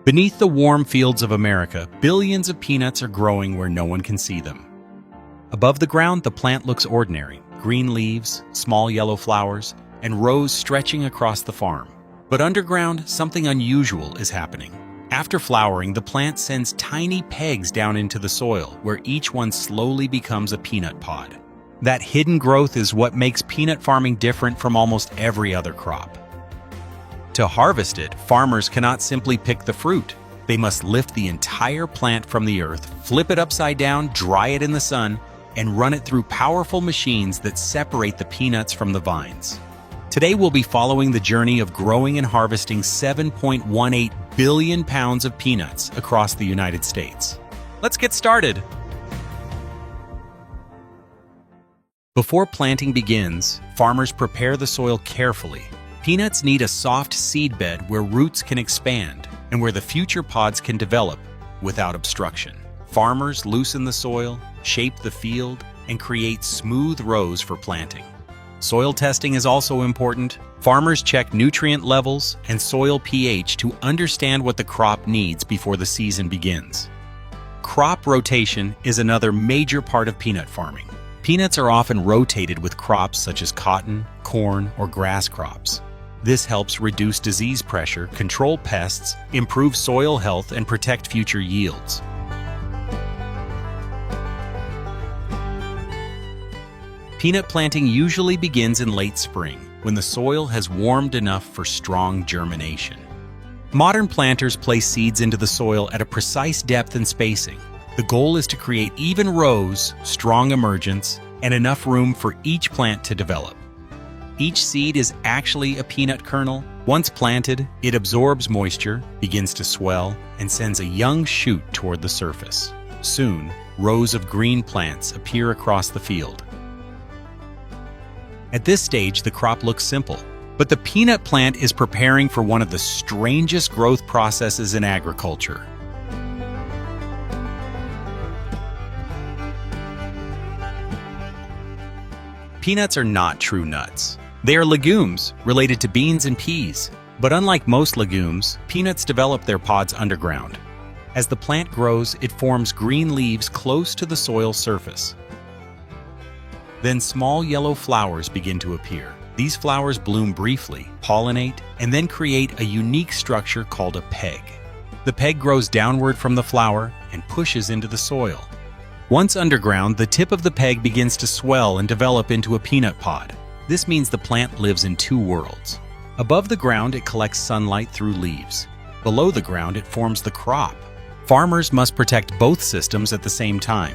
Beneath the warm fields of America, billions of peanuts are growing where no one can see them. Above the ground, the plant looks ordinary: green leaves, small yellow flowers, and rows stretching across the farm. But underground, something unusual is happening. After flowering, the plant sends tiny pegs down into the soil, where each one slowly becomes a peanut pod. That hidden growth is what makes peanut farming different from almost every other crop. To harvest it, farmers cannot simply pick the fruit. They must lift the entire plant from the earth, flip it upside down, dry it in the sun, and run it through powerful machines that separate the peanuts from the vines. Today we'll be following the journey of growing and harvesting 7.18 billion pounds of peanuts across the United States. Let's get started! Before planting begins, farmers prepare the soil carefully. Peanuts need a soft seed bed where roots can expand and where the future pods can develop without obstruction. Farmers loosen the soil, shape the field, and create smooth rows for planting. Soil testing is also important. Farmers check nutrient levels and soil pH to understand what the crop needs before the season begins. Crop rotation is another major part of peanut farming. Peanuts are often rotated with crops such as cotton, corn, or grass crops. This helps reduce disease pressure, control pests, improve soil health, and protect future yields. Peanut planting usually begins in late spring, when the soil has warmed enough for strong germination. Modern planters place seeds into the soil at a precise depth and spacing. The goal is to create even rows, strong emergence, and enough room for each plant to develop. Each seed is actually a peanut kernel. Once planted, it absorbs moisture, begins to swell, and sends a young shoot toward the surface. Soon, rows of green plants appear across the field. At this stage, the crop looks simple, but the peanut plant is preparing for one of the strangest growth processes in agriculture. Peanuts are not true nuts. They are legumes related to beans and peas, but unlike most legumes, peanuts develop their pods underground. As the plant grows, it forms green leaves close to the soil surface. Then small yellow flowers begin to appear. These flowers bloom briefly, pollinate, and then create a unique structure called a peg. The peg grows downward from the flower and pushes into the soil. Once underground, the tip of the peg begins to swell and develop into a peanut pod. This means the plant lives in two worlds. Above the ground, it collects sunlight through leaves. Below the ground, it forms the crop. Farmers must protect both systems at the same time.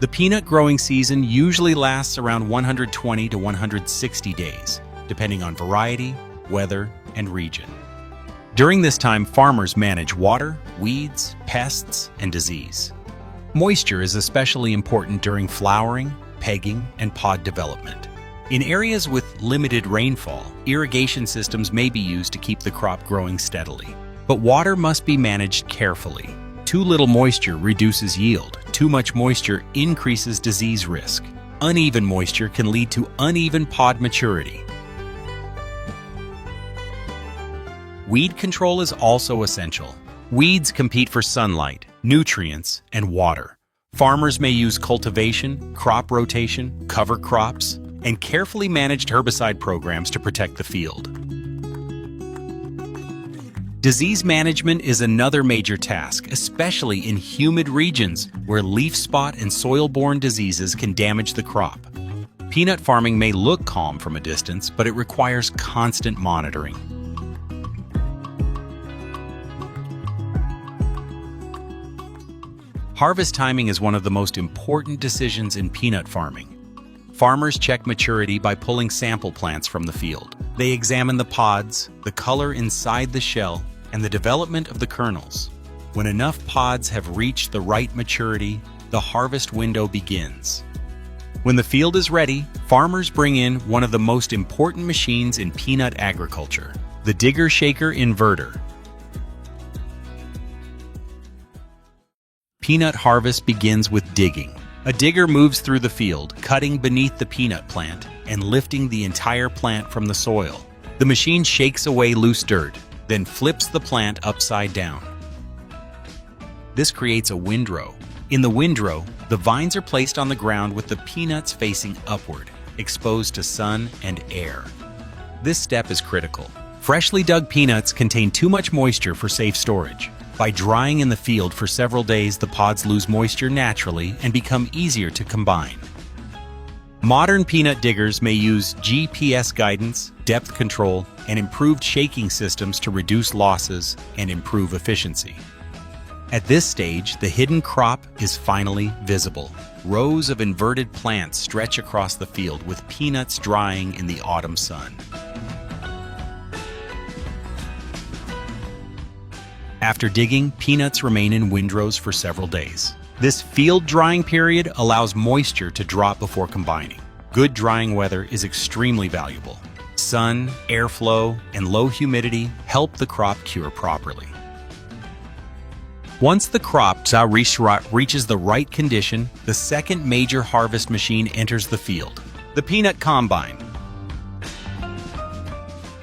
The peanut growing season usually lasts around 120 to 160 days, depending on variety, weather, and region. During this time, farmers manage water, weeds, pests, and disease. Moisture is especially important during flowering, pegging, and pod development. In areas with limited rainfall, irrigation systems may be used to keep the crop growing steadily. But water must be managed carefully. Too little moisture reduces yield. Too much moisture increases disease risk. Uneven moisture can lead to uneven pod maturity. Weed control is also essential. Weeds compete for sunlight, nutrients, and water. Farmers may use cultivation, crop rotation, cover crops, and carefully managed herbicide programs to protect the field. Disease management is another major task, especially in humid regions where leaf spot and soil-borne diseases can damage the crop. Peanut farming may look calm from a distance, but it requires constant monitoring. Harvest timing is one of the most important decisions in peanut farming. Farmers check maturity by pulling sample plants from the field. They examine the pods, the color inside the shell, and the development of the kernels. When enough pods have reached the right maturity, the harvest window begins. When the field is ready, farmers bring in one of the most important machines in peanut agriculture, the digger shaker inverter. Peanut harvest begins with digging. A digger moves through the field, cutting beneath the peanut plant, and lifting the entire plant from the soil. The machine shakes away loose dirt, then flips the plant upside down. This creates a windrow. In the windrow, the vines are placed on the ground with the peanuts facing upward, exposed to sun and air. This step is critical. Freshly dug peanuts contain too much moisture for safe storage. By drying in the field for several days, the pods lose moisture naturally and become easier to combine. Modern peanut diggers may use GPS guidance, depth control, and improved shaking systems to reduce losses and improve efficiency. At this stage, the hidden crop is finally visible. Rows of inverted plants stretch across the field with peanuts drying in the autumn sun. After digging, peanuts remain in windrows for several days. This field drying period allows moisture to drop before combining. Good drying weather is extremely valuable. Sun, airflow, and low humidity help the crop cure properly. Once the crop reaches the right condition, the second major harvest machine enters the field, the peanut combine.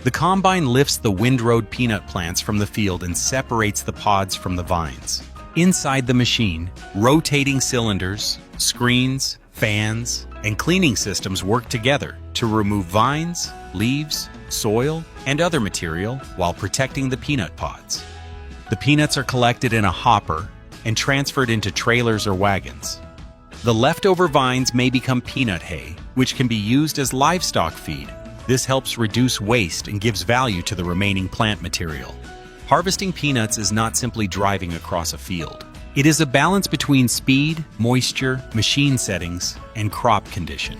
The combine lifts the windrowed peanut plants from the field and separates the pods from the vines. Inside the machine, rotating cylinders, screens, fans, and cleaning systems work together to remove vines, leaves, soil, and other material while protecting the peanut pods. The peanuts are collected in a hopper and transferred into trailers or wagons. The leftover vines may become peanut hay, which can be used as livestock feed. This helps reduce waste and gives value to the remaining plant material. Harvesting peanuts is not simply driving across a field. It is a balance between speed, moisture, machine settings, and crop condition.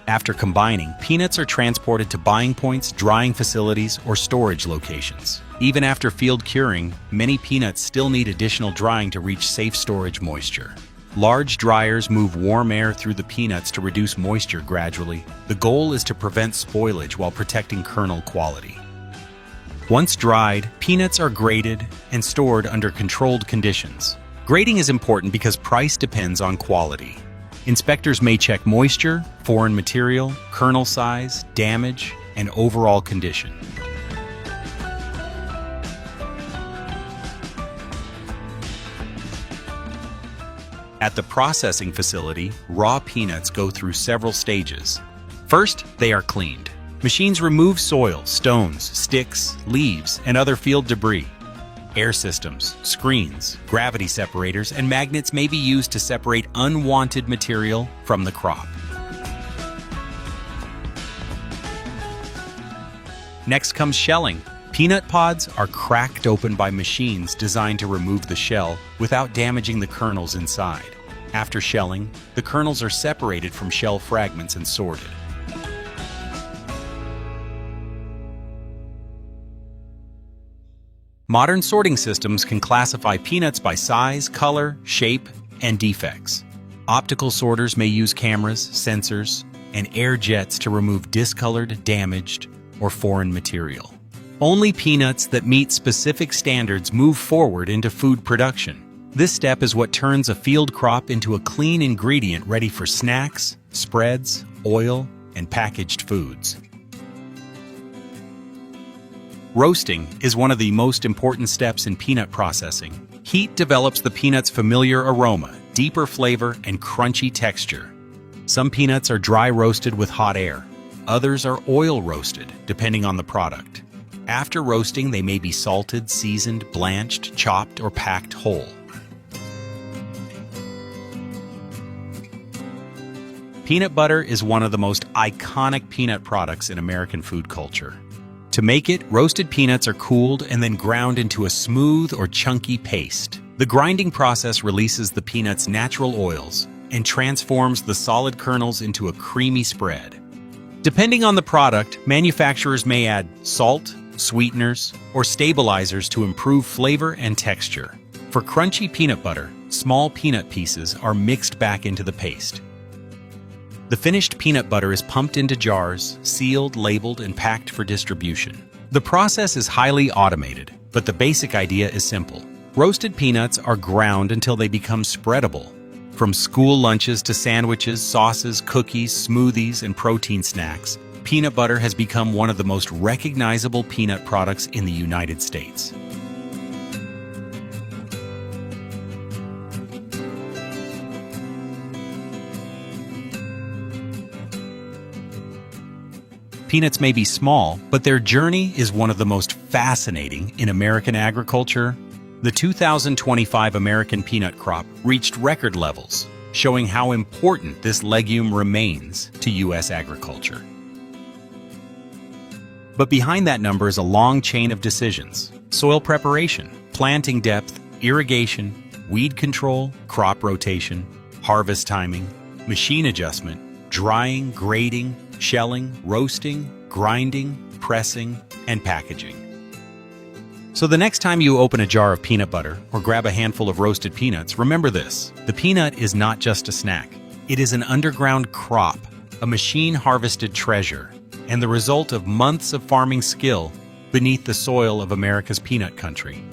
After combining, peanuts are transported to buying points, drying facilities, or storage locations. Even after field curing, many peanuts still need additional drying to reach safe storage moisture. Large dryers move warm air through the peanuts to reduce moisture gradually. The goal is to prevent spoilage while protecting kernel quality. Once dried, peanuts are graded and stored under controlled conditions. Grading is important because price depends on quality. Inspectors may check moisture, foreign material, kernel size, damage, and overall condition. At the processing facility, raw peanuts go through several stages. First, they are cleaned. Machines remove soil, stones, sticks, leaves, and other field debris. Air systems, screens, gravity separators, and magnets may be used to separate unwanted material from the crop. Next comes shelling. Peanut pods are cracked open by machines designed to remove the shell without damaging the kernels inside. After shelling, the kernels are separated from shell fragments and sorted. Modern sorting systems can classify peanuts by size, color, shape, and defects. Optical sorters may use cameras, sensors, and air jets to remove discolored, damaged, or foreign material. Only peanuts that meet specific standards move forward into food production. This step is what turns a field crop into a clean ingredient ready for snacks, spreads, oil, and packaged foods. Roasting is one of the most important steps in peanut processing. Heat develops the peanut's familiar aroma, deeper flavor, and crunchy texture. Some peanuts are dry roasted with hot air. Others are oil roasted, depending on the product. After roasting, they may be salted, seasoned, blanched, chopped, or packed whole. Peanut butter is one of the most iconic peanut products in American food culture. To make it, roasted peanuts are cooled and then ground into a smooth or chunky paste. The grinding process releases the peanut's natural oils and transforms the solid kernels into a creamy spread. Depending on the product, manufacturers may add salt, sweeteners, or stabilizers to improve flavor and texture. For crunchy peanut butter, small peanut pieces are mixed back into the paste. The finished peanut butter is pumped into jars, sealed, labeled, and packed for distribution. The process is highly automated, but the basic idea is simple. Roasted peanuts are ground until they become spreadable. From school lunches to sandwiches, sauces, cookies, smoothies, and protein snacks, peanut butter has become one of the most recognizable peanut products in the United States. Peanuts may be small, but their journey is one of the most fascinating in American agriculture. The 2025 American peanut crop reached record levels, showing how important this legume remains to U.S. agriculture. But behind that number is a long chain of decisions: soil preparation, planting depth, irrigation, weed control, crop rotation, harvest timing, machine adjustment, drying, grading, shelling, roasting, grinding, pressing, and packaging. So the next time you open a jar of peanut butter or grab a handful of roasted peanuts, remember this: the peanut is not just a snack. It is an underground crop, a machine-harvested treasure, and the result of months of farming skill beneath the soil of America's peanut country.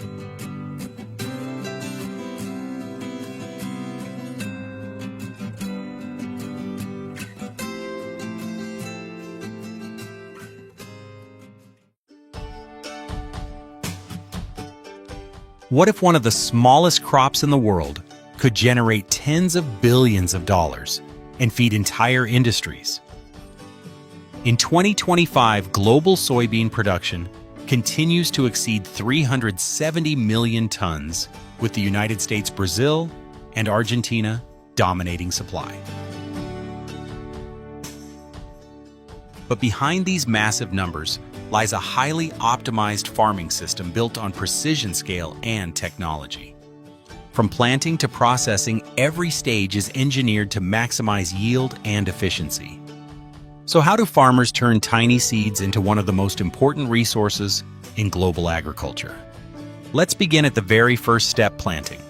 What if one of the smallest crops in the world could generate tens of billions of dollars and feed entire industries? In 2025, global soybean production continues to exceed 370 million tons, with the United States, Brazil, and Argentina dominating supply. But behind these massive numbers lies a highly optimized farming system built on precision scale and technology. From planting to processing, every stage is engineered to maximize yield and efficiency. So how do farmers turn tiny seeds into one of the most important resources in global agriculture? Let's begin at the very first step: planting.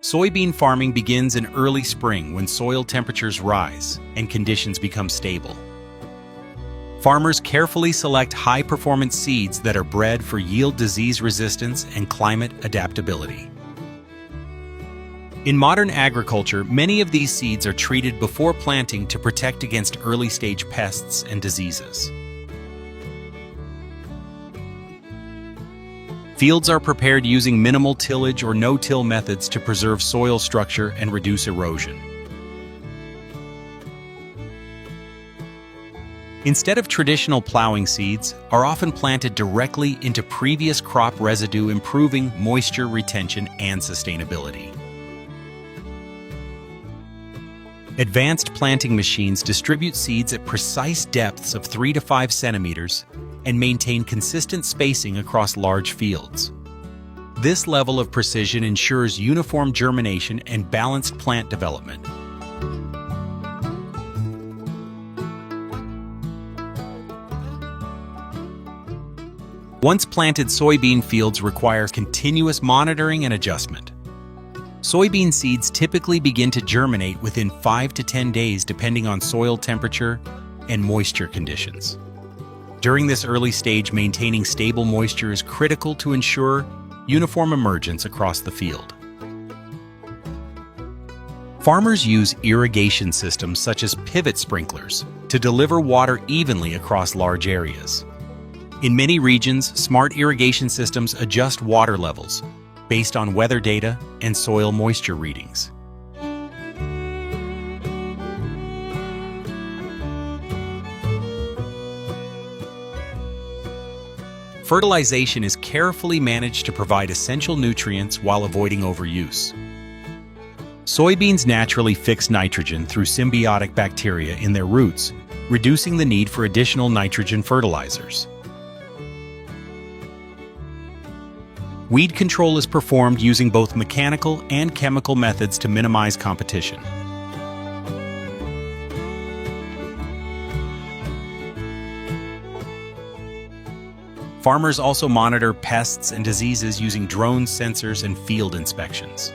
Soybean farming begins in early spring when soil temperatures rise and conditions become stable. Farmers carefully select high-performance seeds that are bred for yield, disease resistance, and climate adaptability. In modern agriculture, many of these seeds are treated before planting to protect against early-stage pests and diseases. Fields are prepared using minimal tillage or no-till methods to preserve soil structure and reduce erosion. Instead of traditional plowing, seeds are often planted directly into previous crop residue, improving moisture retention and sustainability. Advanced planting machines distribute seeds at precise depths of 3 to 5 centimeters and maintain consistent spacing across large fields. This level of precision ensures uniform germination and balanced plant development. Once planted, soybean fields require continuous monitoring and adjustment. Soybean seeds typically begin to germinate within 5 to 10 days depending on soil temperature and moisture conditions. During this early stage, maintaining stable moisture is critical to ensure uniform emergence across the field. Farmers use irrigation systems such as pivot sprinklers to deliver water evenly across large areas. In many regions, smart irrigation systems adjust water levels based on weather data and soil moisture readings. Fertilization is carefully managed to provide essential nutrients while avoiding overuse. Soybeans naturally fix nitrogen through symbiotic bacteria in their roots, reducing the need for additional nitrogen fertilizers. Weed control is performed using both mechanical and chemical methods to minimize competition. Farmers also monitor pests and diseases using drones, sensors, and field inspections.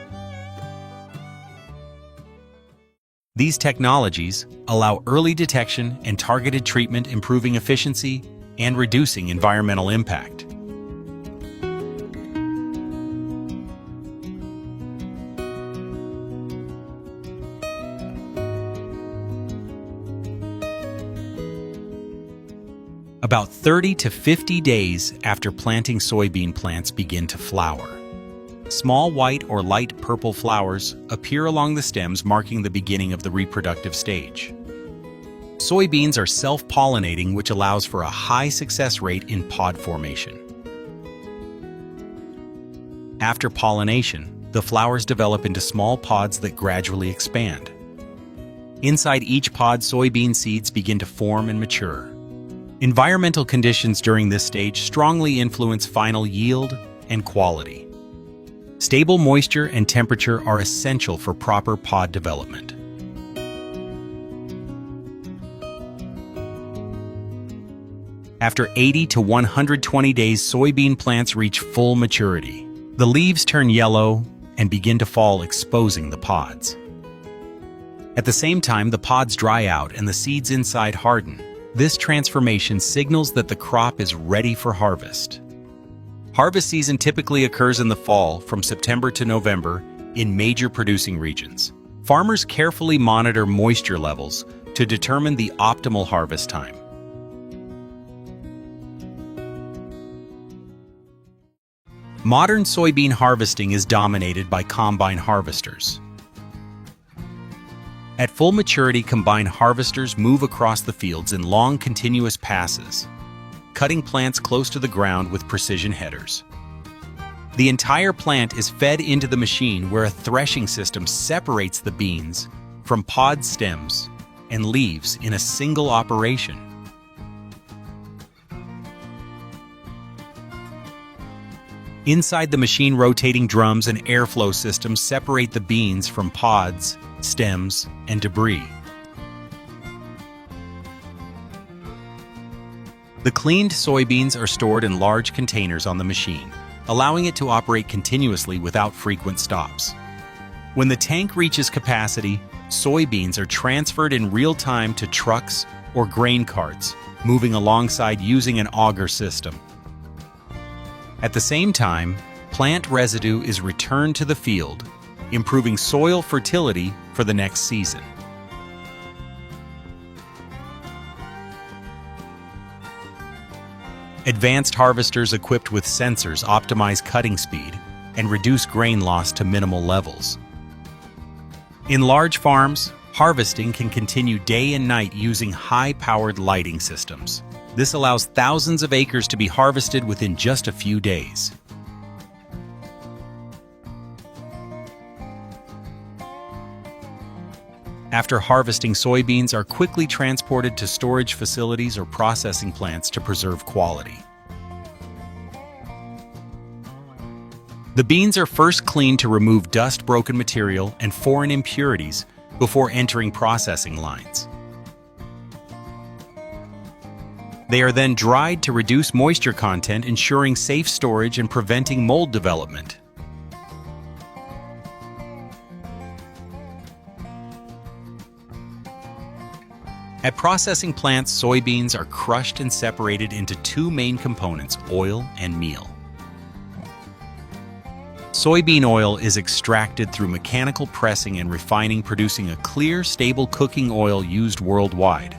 These technologies allow early detection and targeted treatment, improving efficiency and reducing environmental impact. About 30 to 50 days after planting, soybean plants begin to flower. Small white or light purple flowers appear along the stems, marking the beginning of the reproductive stage. Soybeans are self-pollinating, which allows for a high success rate in pod formation. After pollination, the flowers develop into small pods that gradually expand. Inside each pod, soybean seeds begin to form and mature. Environmental conditions during this stage strongly influence final yield and quality. Stable moisture and temperature are essential for proper pod development. After 80 to 120 days, soybean plants reach full maturity. The leaves turn yellow and begin to fall, exposing the pods. At the same time, the pods dry out and the seeds inside harden. This transformation signals that the crop is ready for harvest. Harvest season typically occurs in the fall, from September to November, in major producing regions. Farmers carefully monitor moisture levels to determine the optimal harvest time. Modern soybean harvesting is dominated by combine harvesters. At full maturity, combine harvesters move across the fields in long, continuous passes, cutting plants close to the ground with precision headers. The entire plant is fed into the machine, where a threshing system separates the beans from pod stems and leaves in a single operation. Inside the machine, rotating drums and airflow systems separate the beans from pods, stems, and debris. The cleaned soybeans are stored in large containers on the machine, allowing it to operate continuously without frequent stops. When the tank reaches capacity, soybeans are transferred in real time to trucks or grain carts, moving alongside using an auger system. At the same time, plant residue is returned to the field, improving soil fertility for the next season. Advanced harvesters equipped with sensors optimize cutting speed and reduce grain loss to minimal levels. In large farms, harvesting can continue day and night using high-powered lighting systems. This allows thousands of acres to be harvested within just a few days. After harvesting, soybeans are quickly transported to storage facilities or processing plants to preserve quality. The beans are first cleaned to remove dust, broken material, and foreign impurities before entering processing lines. They are then dried to reduce moisture content, ensuring safe storage and preventing mold development. At processing plants, soybeans are crushed and separated into two main components, oil and meal. Soybean oil is extracted through mechanical pressing and refining, producing a clear, stable cooking oil used worldwide.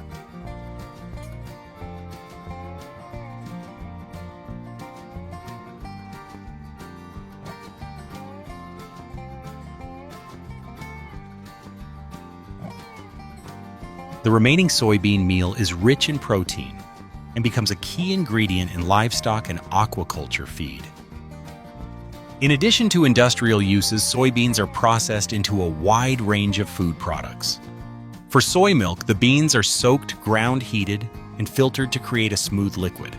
The remaining soybean meal is rich in protein and becomes a key ingredient in livestock and aquaculture feed. In addition to industrial uses, soybeans are processed into a wide range of food products. For soy milk, the beans are soaked, ground, heated, and filtered to create a smooth liquid.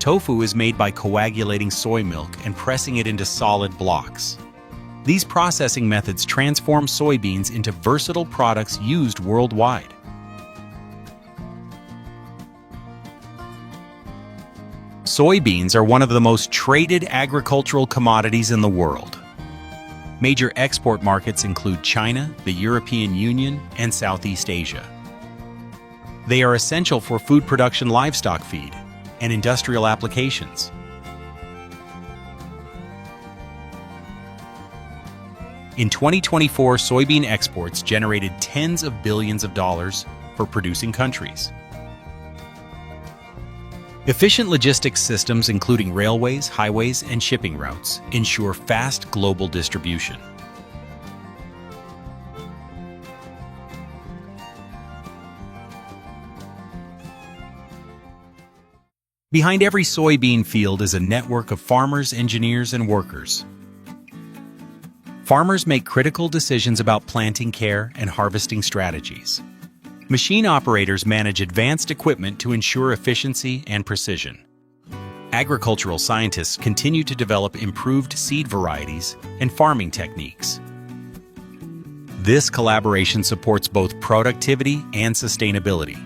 Tofu is made by coagulating soy milk and pressing it into solid blocks. These processing methods transform soybeans into versatile products used worldwide. Soybeans are one of the most traded agricultural commodities in the world. Major export markets include China, the European Union, and Southeast Asia. They are essential for food production, livestock feed, and industrial applications. In 2024, soybean exports generated tens of billions of dollars for producing countries. Efficient logistics systems, including railways, highways, and shipping routes, ensure fast global distribution. Behind every soybean field is a network of farmers, engineers, and workers. Farmers make critical decisions about planting care and harvesting strategies. Machine operators manage advanced equipment to ensure efficiency and precision. Agricultural scientists continue to develop improved seed varieties and farming techniques. This collaboration supports both productivity and sustainability.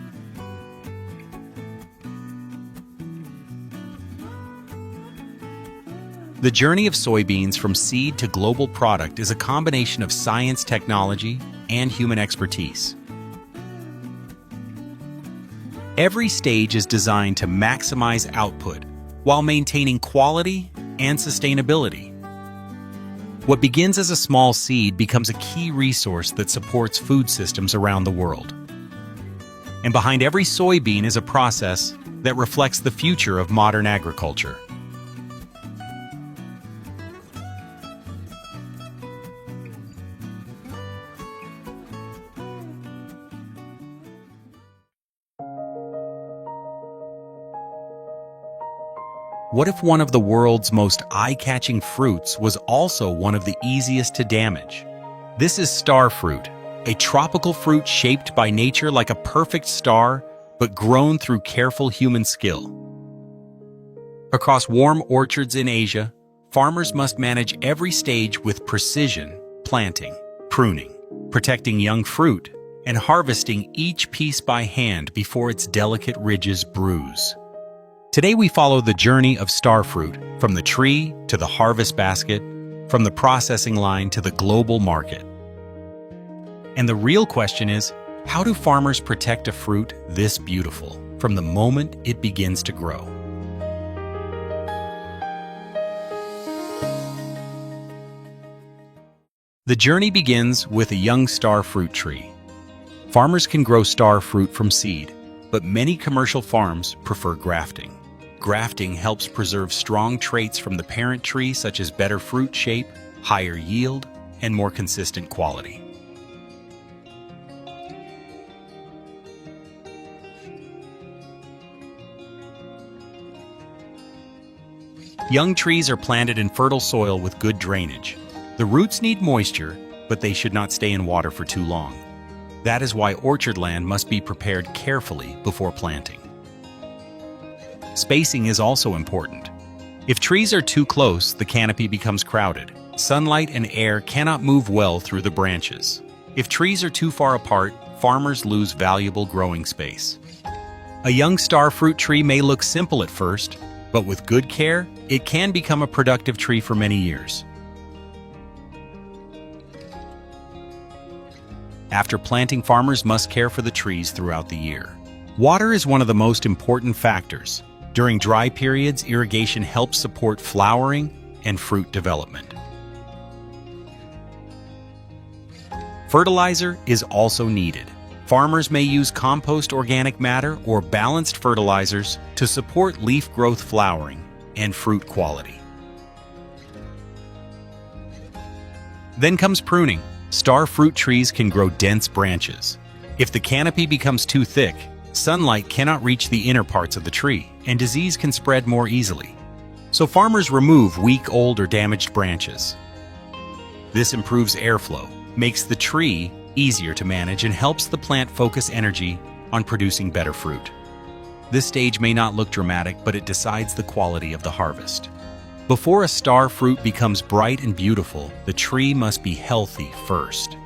The journey of soybeans from seed to global product is a combination of science, technology, and human expertise. Every stage is designed to maximize output while maintaining quality and sustainability. What begins as a small seed becomes a key resource that supports food systems around the world. And behind every soybean is a process that reflects the future of modern agriculture. What if one of the world's most eye-catching fruits was also one of the easiest to damage? This is star fruit, a tropical fruit shaped by nature like a perfect star, but grown through careful human skill. Across warm orchards in Asia, farmers must manage every stage with precision, planting, pruning, protecting young fruit, and harvesting each piece by hand before its delicate ridges bruise. Today we follow the journey of star fruit, from the tree to the harvest basket, from the processing line to the global market. And the real question is, how do farmers protect a fruit this beautiful from the moment it begins to grow? The journey begins with a young star fruit tree. Farmers can grow star fruit from seed, but many commercial farms prefer grafting. Grafting helps preserve strong traits from the parent tree, such as better fruit shape, higher yield, and more consistent quality. Young trees are planted in fertile soil with good drainage. The roots need moisture, but they should not stay in water for too long. That is why orchard land must be prepared carefully before planting. Spacing is also important. If trees are too close, the canopy becomes crowded. Sunlight and air cannot move well through the branches. If trees are too far apart, farmers lose valuable growing space. A young star fruit tree may look simple at first, but with good care, it can become a productive tree for many years. After planting, farmers must care for the trees throughout the year. Water is one of the most important factors. During dry periods, irrigation helps support flowering and fruit development. Fertilizer is also needed. Farmers may use compost, organic matter, or balanced fertilizers to support leaf growth, flowering, and fruit quality. Then comes pruning. Star fruit trees can grow dense branches. If the canopy becomes too thick, sunlight cannot reach the inner parts of the tree, and disease can spread more easily. So farmers remove weak, old, or damaged branches. This improves airflow, makes the tree easier to manage, and helps the plant focus energy on producing better fruit. This stage may not look dramatic, but it decides the quality of the harvest. Before a star fruit becomes bright and beautiful, the tree must be healthy first.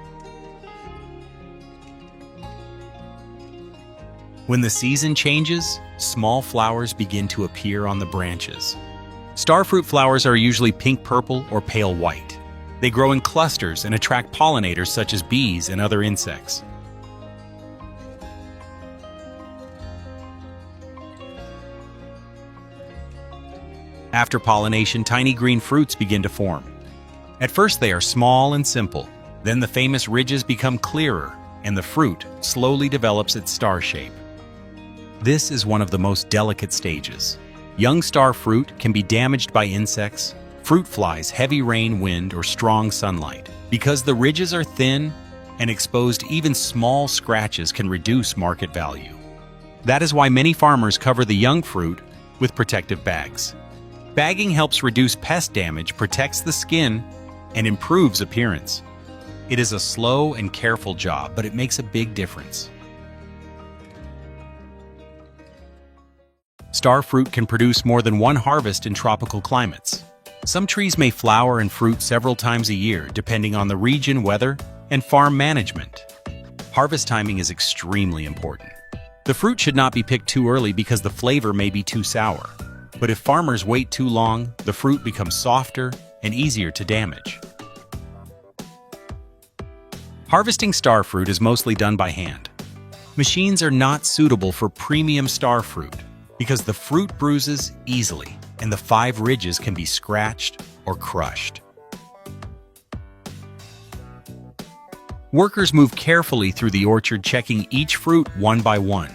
When the season changes, small flowers begin to appear on the branches. Starfruit flowers are usually pink-purple or pale white. They grow in clusters and attract pollinators such as bees and other insects. After pollination, tiny green fruits begin to form. At first they are small and simple. Then the famous ridges become clearer, and the fruit slowly develops its star shape. This is one of the most delicate stages. Young star fruit can be damaged by insects, fruit flies, heavy rain, wind, or strong sunlight. Because the ridges are thin and exposed, even small scratches can reduce market value. That is why many farmers cover the young fruit with protective bags. Bagging helps reduce pest damage, protects the skin, and improves appearance. It is a slow and careful job, but it makes a big difference. Star fruit can produce more than one harvest in tropical climates. Some trees may flower and fruit several times a year, depending on the region, weather, and farm management. Harvest timing is extremely important. The fruit should not be picked too early because the flavor may be too sour. But if farmers wait too long, the fruit becomes softer and easier to damage. Harvesting star fruit is mostly done by hand. Machines are not suitable for premium star fruit because the fruit bruises easily and the 5 ridges can be scratched or crushed. Workers move carefully through the orchard, checking each fruit one by one.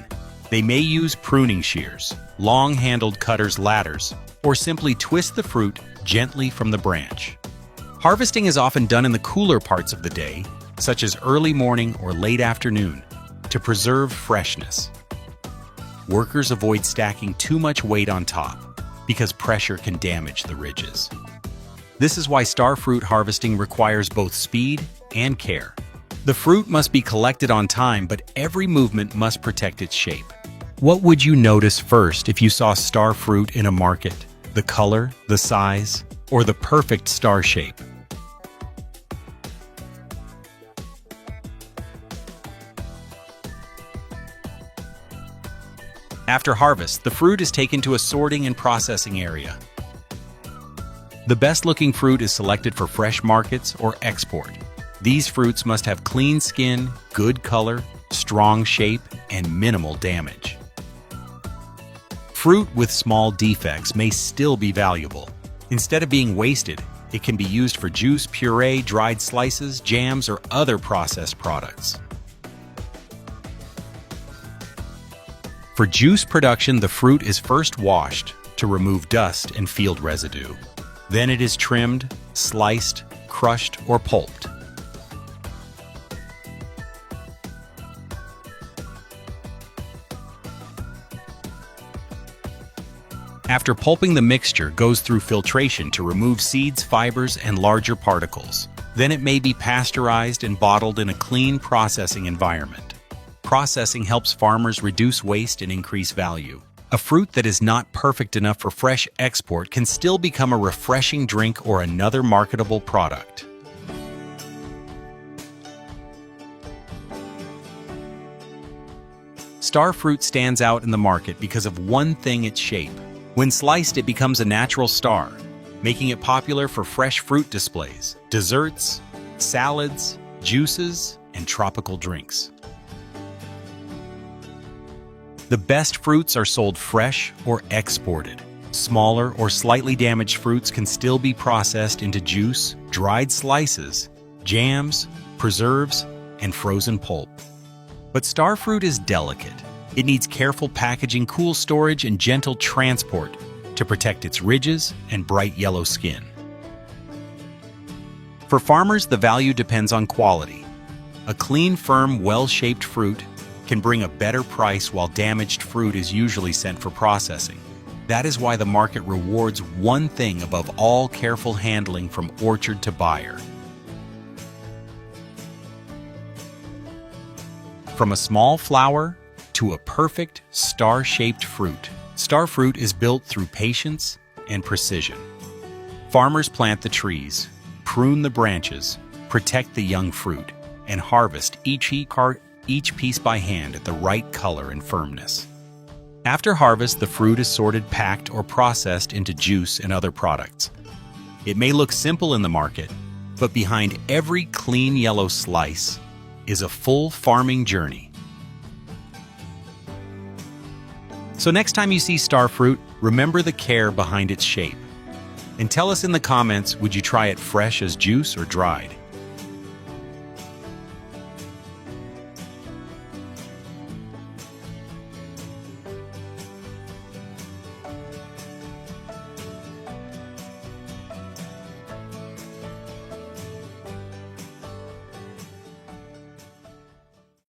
They may use pruning shears, long-handled cutters, ladders, or simply twist the fruit gently from the branch. Harvesting is often done in the cooler parts of the day, such as early morning or late afternoon, to preserve freshness. Workers avoid stacking too much weight on top because pressure can damage the ridges. This is why star fruit harvesting requires both speed and care. The fruit must be collected on time, but every movement must protect its shape. What would you notice first if you saw star fruit in a market? The color, the size, or the perfect star shape? After harvest, the fruit is taken to a sorting and processing area. The best-looking fruit is selected for fresh markets or export. These fruits must have clean skin, good color, strong shape, and minimal damage. Fruit with small defects may still be valuable. Instead of being wasted, it can be used for juice, puree, dried slices, jams, or other processed products. For juice production, the fruit is first washed to remove dust and field residue. Then it is trimmed, sliced, crushed, or pulped. After pulping, the mixture goes through filtration to remove seeds, fibers, and larger particles. Then it may be pasteurized and bottled in a clean processing environment. Processing helps farmers reduce waste and increase value. A fruit that is not perfect enough for fresh export can still become a refreshing drink or another marketable product. Star fruit stands out in the market because of one thing: its shape. When sliced, it becomes a natural star, making it popular for fresh fruit displays, desserts, salads, juices, and tropical drinks. The best fruits are sold fresh or exported. Smaller or slightly damaged fruits can still be processed into juice, dried slices, jams, preserves, and frozen pulp. But star fruit is delicate. It needs careful packaging, cool storage, and gentle transport to protect its ridges and bright yellow skin. For farmers, the value depends on quality. A clean, firm, well-shaped fruit can bring a better price, while damaged fruit is usually sent for processing. That is why the market rewards one thing above all: careful handling from orchard to buyer. From a small flower to a perfect star-shaped fruit, star fruit is built through patience and precision. Farmers plant the trees, prune the branches, protect the young fruit, and harvest each each piece by hand at the right color and firmness. After harvest, the fruit is sorted, packed, or processed into juice and other products. It may look simple in the market, but behind every clean yellow slice is a full farming journey. So next time you see star fruit, remember the care behind its shape. And tell us in the comments, would you try it fresh as juice or dried?